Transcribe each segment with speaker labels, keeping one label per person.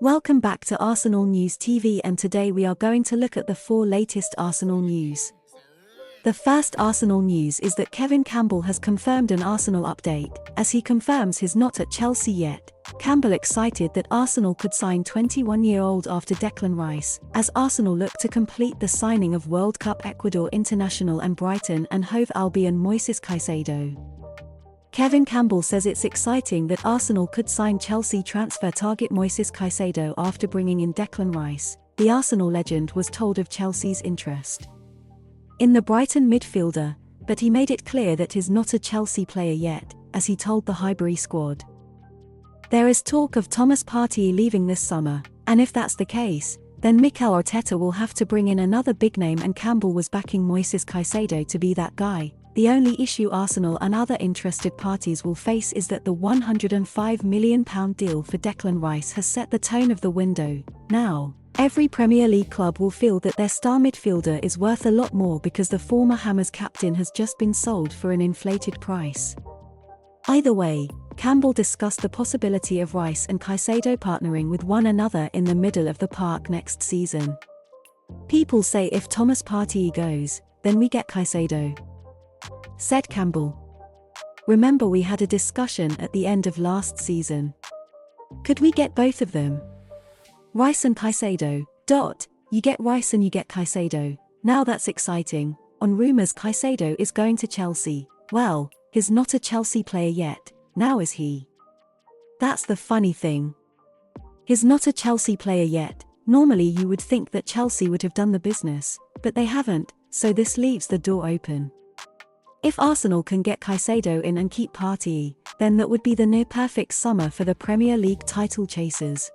Speaker 1: Welcome back to Arsenal News TV, and today we are going to look at the 4 latest Arsenal news. The first Arsenal news is that Kevin Campbell has confirmed an Arsenal update, as he confirms he's not at Chelsea yet. Campbell excited that Arsenal could sign 21-year-old after Declan Rice, as Arsenal look to complete the signing of World Cup Ecuador international and Brighton and Hove Albion Moises Caicedo. Kevin Campbell says it's exciting that Arsenal could sign Chelsea transfer target Moises Caicedo after bringing in Declan Rice. The Arsenal legend was told of Chelsea's interest in the Brighton midfielder, but he made it clear that he's not a Chelsea player yet, as he told the Highbury squad. There is talk of Thomas Partey leaving this summer, and if that's the case, then Mikel Arteta will have to bring in another big name, and Campbell was backing Moises Caicedo to be that guy. The only issue Arsenal and other interested parties will face is that the £105 million deal for Declan Rice has set the tone of the window. Now, every Premier League club will feel that their star midfielder is worth a lot more because the former Hammers captain has just been sold for an inflated price. Either way, Campbell discussed the possibility of Rice and Caicedo partnering with one another in the middle of the park next season. People say if Thomas Partey goes, then we get Caicedo, said Campbell. Remember, we had a discussion at the end of last season. Could we get both of them? Rice and Caicedo. You get Rice and you get Caicedo. Now that's exciting. On rumours, Caicedo is going to Chelsea. Well, he's not a Chelsea player yet, now is he? That's the funny thing. He's not a Chelsea player yet. Normally you would think that Chelsea would have done the business, but they haven't, so this leaves the door open. If Arsenal can get Caicedo in and keep Partey, then that would be the near-perfect summer for the Premier League title chasers.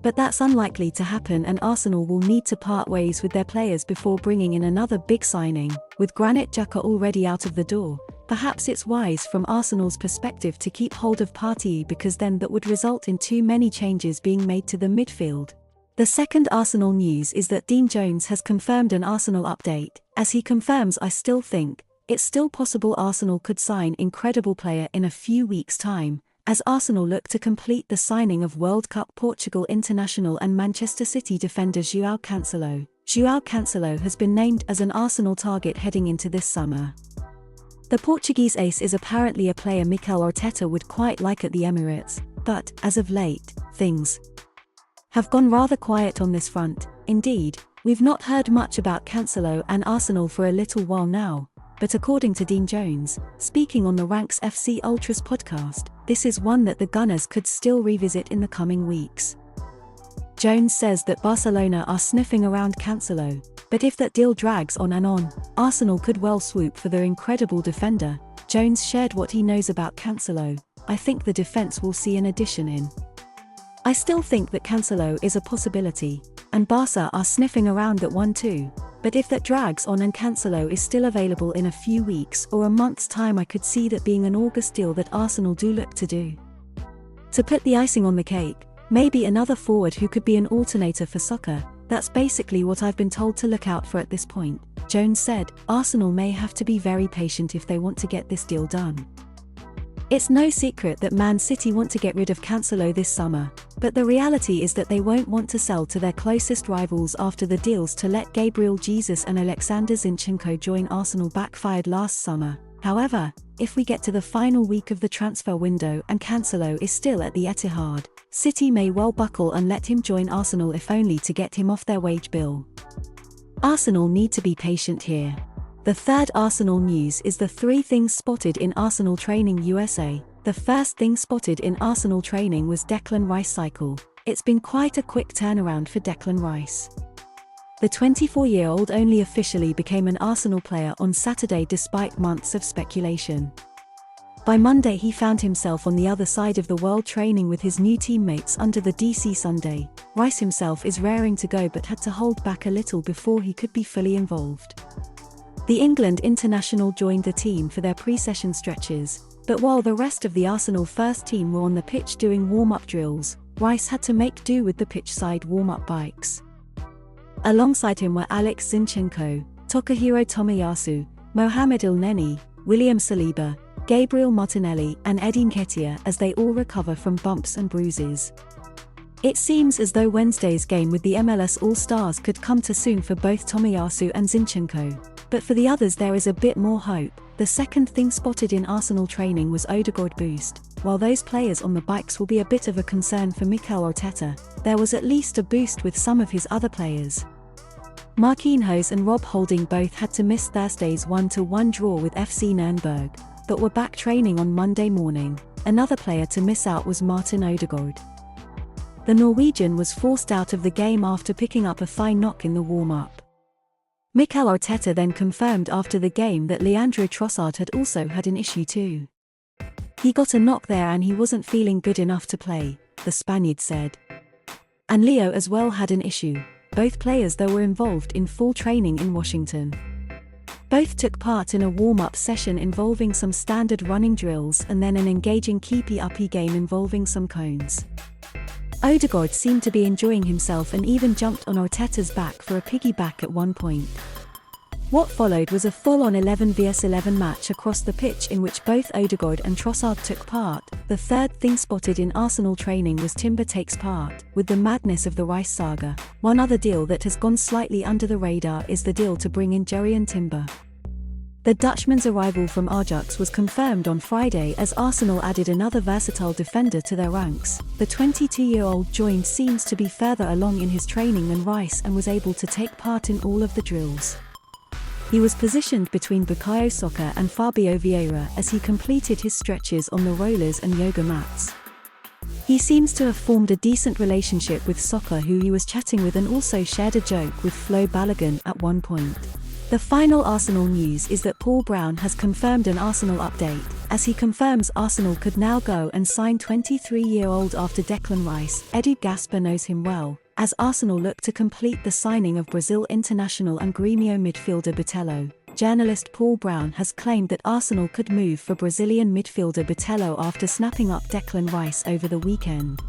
Speaker 1: But that's unlikely to happen, and Arsenal will need to part ways with their players before bringing in another big signing. With Granit Xhaka already out of the door, perhaps it's wise from Arsenal's perspective to keep hold of Partey, because then that would result in too many changes being made to the midfield. The second Arsenal news is that Dean Jones has confirmed an Arsenal update, as he confirms, "I still think it's still possible Arsenal could sign incredible player in a few weeks' time," as Arsenal look to complete the signing of World Cup Portugal international and Manchester City defender Joao Cancelo. Joao Cancelo has been named as an Arsenal target heading into this summer. The Portuguese ace is apparently a player Mikel Arteta would quite like at the Emirates, but, as of late, things have gone rather quiet on this front. Indeed, we've not heard much about Cancelo and Arsenal for a little while now. But according to Dean Jones, speaking on the Ranks FC Ultras podcast, this is one that the Gunners could still revisit in the coming weeks. Jones says that Barcelona are sniffing around Cancelo, but if that deal drags on and on, Arsenal could well swoop for their incredible defender. Jones shared what he knows about Cancelo. "I think the defense will see an addition in. I still think that Cancelo is a possibility, and Barca are sniffing around that one too. But if that drags on and Cancelo is still available in a few weeks or a month's time, I could see that being an August deal that Arsenal do look to do. To put the icing on the cake, maybe another forward who could be an alternator for Saka. That's basically what I've been told to look out for at this point." Jones said, "Arsenal may have to be very patient if they want to get this deal done. It's no secret that Man City want to get rid of Cancelo this summer, but the reality is that they won't want to sell to their closest rivals after the deals to let Gabriel Jesus and Alexander Zinchenko join Arsenal backfired last summer. However, if we get to the final week of the transfer window and Cancelo is still at the Etihad, City may well buckle and let him join Arsenal, if only to get him off their wage bill. Arsenal need to be patient here." The third Arsenal news is the 3 things spotted in Arsenal training USA. The first thing spotted in Arsenal training was Declan Rice cycle. It's been quite a quick turnaround for Declan Rice. The 24-year-old only officially became an Arsenal player on Saturday despite months of speculation. By Monday he found himself on the other side of the world training with his new teammates under the DC Sunday. Rice himself is raring to go but had to hold back a little before he could be fully involved. The England international joined the team for their pre-session stretches, but while the rest of the Arsenal first team were on the pitch doing warm-up drills, Rice had to make do with the pitchside warm-up bikes. Alongside him were Alex Zinchenko, Takahiro Tomiyasu, Mohamed El-Neni, William Saliba, Gabriel Martinelli and Eddie Nketiah as they all recover from bumps and bruises. It seems as though Wednesday's game with the MLS All-Stars could come too soon for both Tomiyasu and Zinchenko. But for the others there is a bit more hope. The second thing spotted in Arsenal training was Odegaard boost. While those players on the bikes will be a bit of a concern for Mikel Arteta, there was at least a boost with some of his other players. Marquinhos and Rob Holding both had to miss Thursday's 1-1 draw with FC Nürnberg, but were back training on Monday morning. Another player to miss out was Martin Odegaard. The Norwegian was forced out of the game after picking up a thigh knock in the warm-up. Mikel Arteta then confirmed after the game that Leandro Trossard had also had an issue too. He got a knock there and he wasn't feeling good enough to play, the Spaniard said. And Leo as well had an issue. Both players though were involved in full training in Washington. Both took part in a warm-up session involving some standard running drills and then an engaging keepy-uppy game involving some cones. Odegaard seemed to be enjoying himself and even jumped on Arteta's back for a piggyback at one point. What followed was a full-on 11 vs 11 match across the pitch in which both Odegaard and Trossard took part. The third thing spotted in Arsenal training was Timber takes part, with the madness of the Rice saga. One other deal that has gone slightly under the radar is the deal to bring in Jurrien Timber. The Dutchman's arrival from Ajax was confirmed on Friday as Arsenal added another versatile defender to their ranks. The 22-year-old joined seems to be further along in his training than Rice and was able to take part in all of the drills. He was positioned between Bukayo Saka and Fabio Vieira as he completed his stretches on the rollers and yoga mats. He seems to have formed a decent relationship with Saka, who he was chatting with, and also shared a joke with Flo Balogun at one point. The final Arsenal news is that Paul Brown has confirmed an Arsenal update, as he confirms Arsenal could now go and sign 23-year-old after Declan Rice. Edu Gasper knows him well, as Arsenal look to complete the signing of Brazil international and Grêmio midfielder Bitello. Journalist Paul Brown has claimed that Arsenal could move for Brazilian midfielder Bitello after snapping up Declan Rice over the weekend.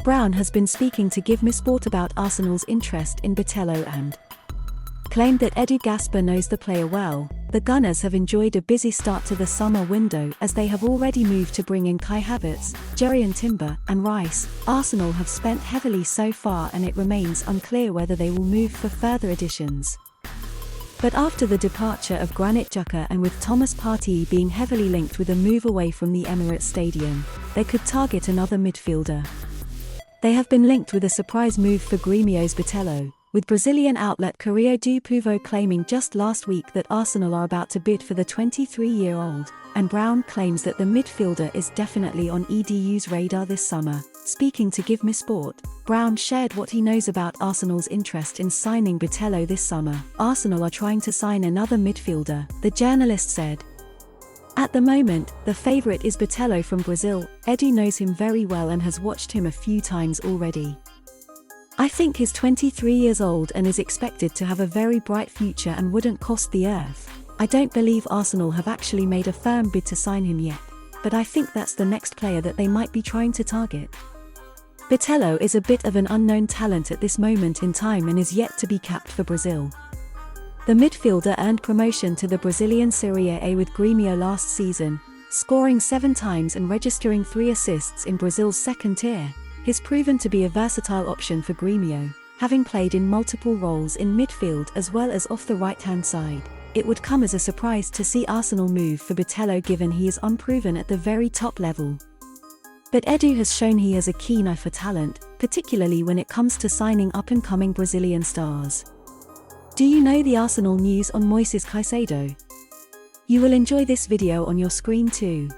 Speaker 1: Brown has been speaking to Give Me Sport about Arsenal's interest in Bitello and claimed that Edu Gasper knows the player well. The Gunners have enjoyed a busy start to the summer window as they have already moved to bring in Kai Havertz, Jurrien Timber, and Rice. Arsenal have spent heavily so far and it remains unclear whether they will move for further additions. But after the departure of Granit Xhaka and with Thomas Partey being heavily linked with a move away from the Emirates Stadium, they could target another midfielder. They have been linked with a surprise move for Grêmio's Bitello, with Brazilian outlet Correio do Povo claiming just last week that Arsenal are about to bid for the 23-year-old, and Brown claims that the midfielder is definitely on EDU's radar this summer. Speaking to Give Me Sport, Brown shared what he knows about Arsenal's interest in signing Bitello this summer. Arsenal are trying to sign another midfielder, the journalist said. At the moment, the favourite is Bitello from Brazil. Edu knows him very well and has watched him a few times already. I think he's 23 years old and is expected to have a very bright future and wouldn't cost the earth. I don't believe Arsenal have actually made a firm bid to sign him yet, but I think that's the next player that they might be trying to target. Bitello is a bit of an unknown talent at this moment in time and is yet to be capped for Brazil. The midfielder earned promotion to the Brazilian Serie A with Grêmio last season, scoring 7 times and registering 3 assists in Brazil's second tier. He's proven to be a versatile option for Grêmio, having played in multiple roles in midfield as well as off the right-hand side. It would come as a surprise to see Arsenal move for Bitello given he is unproven at the very top level. But Edu has shown he has a keen eye for talent, particularly when it comes to signing up-and-coming Brazilian stars. Do you know the Arsenal news on Moises Caicedo? You will enjoy this video on your screen too.